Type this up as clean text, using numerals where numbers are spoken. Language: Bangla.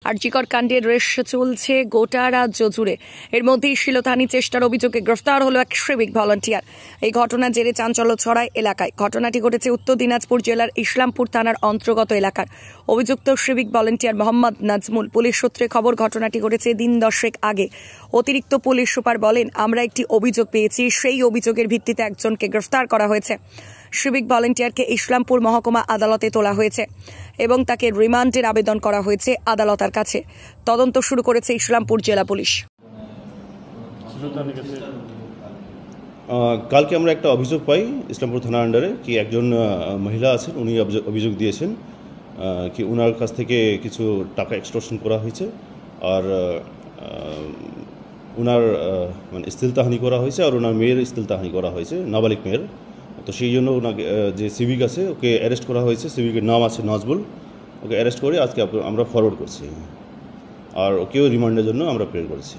আরজিকর কাণ্ডের রেশ চলছে গোটা রাজ্য জুড়ে। এর মধ্যেই শ্লীলতাহানি চেষ্টার অভিযোগে গ্রেফতার হলো এক সিভিক ভলান্টিয়ার। এই ঘটনার জেরে চাঞ্চল্য ছড়ায় এলাকায়। ঘটনাটি ঘটেছে উত্তর দিনাজপুর জেলার ইসলামপুর থানার অন্তর্গত এলাকার। অভিযুক্ত civic volunteer Mohammad Nazmul. Police সূত্রে খবর, ঘটনাটি ঘটেছে দিন 10 আগে। অতিরিক্ত পুলিশ সুপার বলেন, আমরা একটি অভিযোগ পেয়েছি, সেই অভিযোগের ভিত্তিতে একজনকে গ্রেফতার করা হয়েছে। সিভিক ভলান্টিয়ারকে ইসলামপুর মহকুমা আদালতে তোলা হয়েছে এবং তাকে রিমান্ডের আবেদন করা হয়েছে আদালতের কাছে। তদন্ত শুরু করেছে ইসলামপুর জেলা পুলিশ। কালকে আমরা একটা অভিযোগ পাই ইসলামপুর থানার আন্ডারে কি একজন মহিলা আছেন, উনি অভিযোগ দিয়েছেন কি ওনার কাছ থেকে কিছু টাকা এক্সটর্শন করা হয়েছে আর ওনার মানে স্থিলতাহানি করা হয়েছে আর ওনার মেয়ের স্থিলতাহানি করা হয়েছে, নাবালিক মেয়ের। তো সেই জন্য ওনাকে যে সিভিক আছে ওকে অ্যারেস্ট করা হয়েছে। সিভিকের নাম আছে নাজবুল। ওকে অ্যারেস্ট করে আজকে আমরা ফরওয়ার্ড করছি আর ওকেও রিমান্ডের জন্য আমরা প্রেয়ার করেছি।